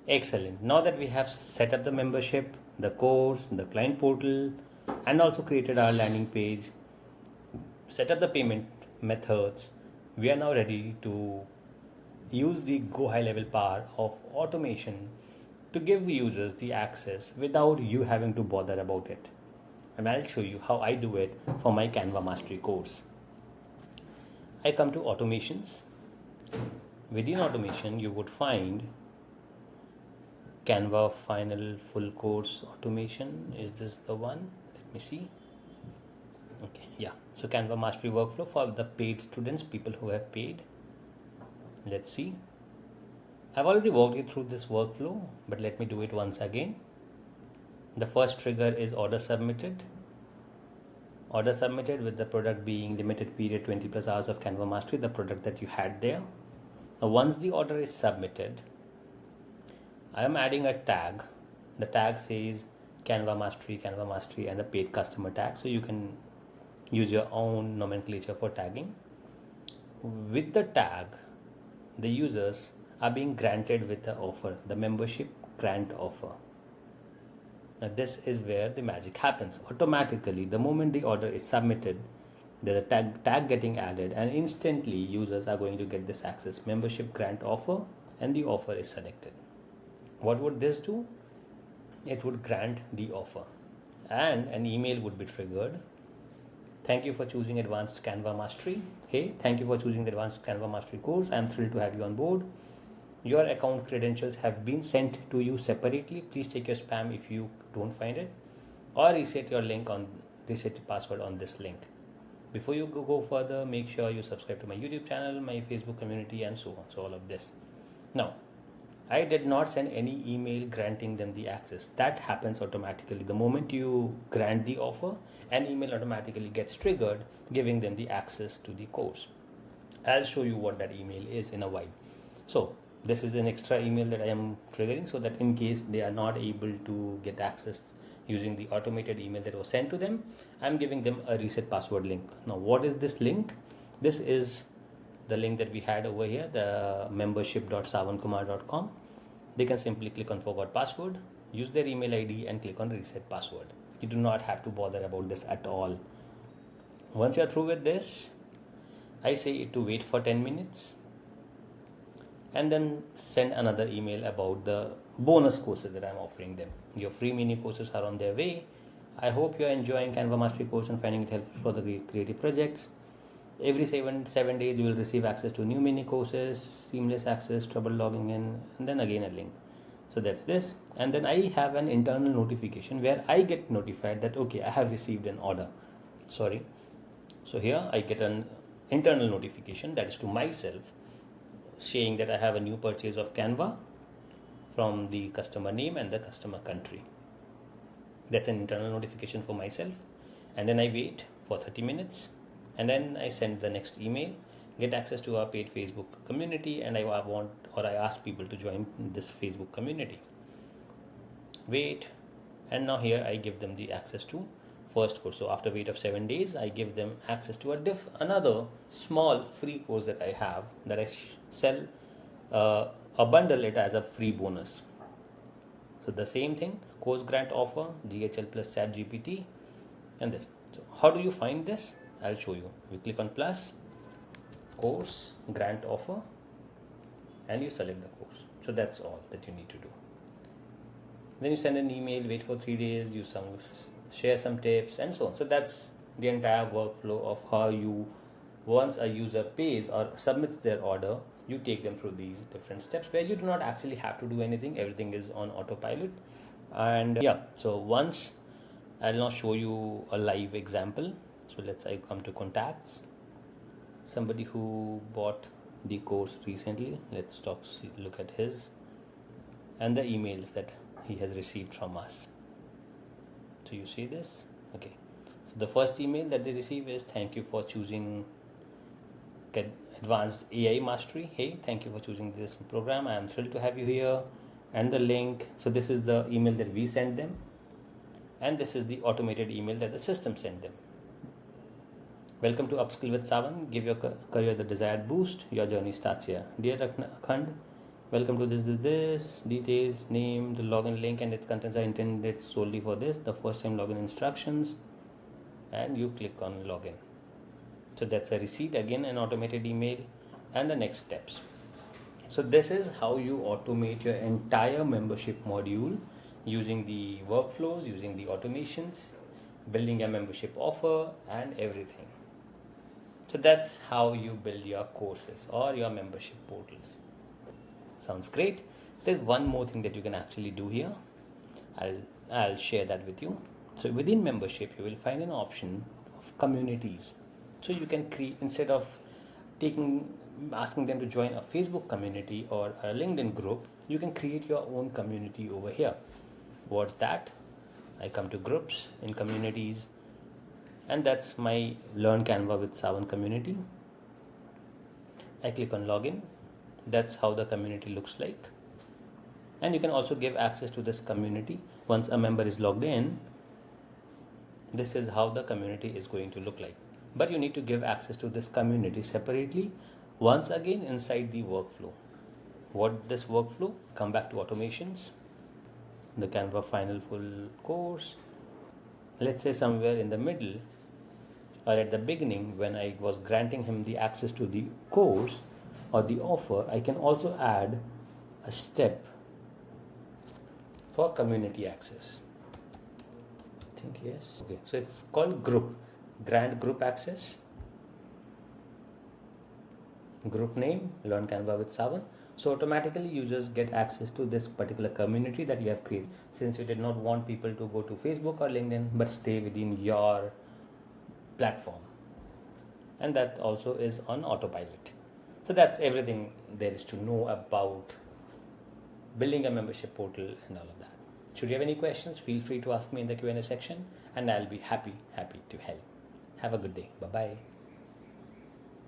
Excellent. Now that we have set up the membership, the course, the client portal, and also created our landing page, set up the payment methods, we are now ready to use the go high level power of automation to give users the access without you having to bother about it. And I'll show you how I do it for my Canva Mastery course. I come to automations. Within automation, you would find Canva final full course automation. Is this the one? Let me see. Okay, yeah. So Canva Mastery workflow for the paid students, people who have paid. Let's see. I've already walked you through this workflow, but let me do it once again. The first trigger is order submitted. Order submitted with the product being limited period 20 plus hours of Canva Mastery, the product that you had there. Now, once the order is submitted, I am adding a tag. The tag says Canva Mastery, and a paid customer tag. So you can use your own nomenclature for tagging. With the tag, the users are being granted with the offer, the membership grant offer. Now this is where the magic happens. Automatically, the moment the order is submitted, there's a tag getting added, and instantly users are going to get this access, membership grant offer, and the offer is selected. What would this do? It would grant the offer, and an email would be triggered. Thank you for choosing Advanced Canva Mastery. Hey, thank you for choosing the Advanced Canva Mastery course. I am thrilled to have you on board. Your account credentials have been sent to you separately. Please check your spam if you don't find it, or reset your password on this link. Before you go further, make sure you subscribe to my YouTube channel, my Facebook community, and so on. So all of this. Now, I did not send any email granting them the access. That happens automatically. The moment you grant the offer, an email automatically gets triggered, giving them the access to the course. I'll show you what that email is in a while. So this is an extra email that I am triggering so that in case they are not able to get access using the automated email that was sent to them, I'm giving them a reset password link. Now, what is this link? This is the link that we had over here, the membership.sawankumar.com. They can simply click on forgot password, use their email ID, and click on reset password. You do not have to bother about this at all. Once you're through with this, I say it to wait for 10 minutes and then send another email about the bonus courses that I'm offering them. Your free mini courses are on their way. I hope you're enjoying Canva Mastery course and finding it helpful for the creative projects. Every 7 days you will receive access to new mini courses, seamless access, trouble logging in, and then again a link. So that's this. And then I have an internal notification where I get notified that okay, I have received an order. So here I get an internal notification that is to myself saying that I have a new purchase of Canva from the customer name and the customer country. That's an internal notification for myself. And then I wait for 30 minutes and then I send the next email, get access to our paid Facebook community, and I ask people to join this Facebook community. Wait, and now here I give them the access to first course. So after wait of 7 days, I give them access to another small free course that I have that I sell, a bundle it as a free bonus. So the same thing, course grant offer, GHL plus Chat GPT, and this. So how do you find this? I'll show you. You click on plus, course grant offer, and you select the course. So that's all that you need to do. Then you send an email, wait for 3 days, share some tips, and so on. So that's the entire workflow of how you, once a user pays or submits their order, you take them through these different steps where you do not actually have to do anything. Everything is on autopilot. And so once I'll now show you a live example. So I come to contacts, somebody who bought the course recently. Let's look at his and the emails that he has received from us. So you see this? Okay. So the first email that they receive is thank you for choosing Advanced AI Mastery. Hey, thank you for choosing this program. I am thrilled to have you here. And the link. So this is the email that we send them. And this is the automated email that the system sent them. Welcome to Upskill with Sawan. Give your career the desired boost. Your journey starts here. Dear Akhand, welcome to this details, name, the login link and its contents are intended solely for this, the first time login instructions, and you click on login. So that's a receipt, again an automated email, and the next steps. So this is how you automate your entire membership module using the workflows, using the automations, building a membership offer and everything. So that's how you build your courses or your membership portals. Sounds great. There's one more thing that you can actually do here. I'll share that with you. So within membership, you will find an option of communities. So you can create, instead of asking them to join a Facebook community or a LinkedIn group, you can create your own community over here. What's that? I come to groups in communities, and that's my Learn Canva with Sawan community. I click on login. That's how the community looks like. And you can also give access to this community. Once a member is logged in, this is how the community is going to look like. But you need to give access to this community separately, once again inside the workflow. What this workflow? Come back to automations, the Canva final full course. Let's say somewhere in the middle or at the beginning, when I was granting him the access to the course or the offer, I can also add a step for community access. I think yes. Okay, so it's called group. Grant group access. Group name, Learn Canva with Sawan. So automatically users get access to this particular community that you have created, since you did not want people to go to Facebook or LinkedIn but stay within your platform. And that also is on autopilot. So that's everything there is to know about building a membership portal and all of that. Should you have any questions, feel free to ask me in the Q&A section and I'll be happy to help. Have a good day. Bye-bye.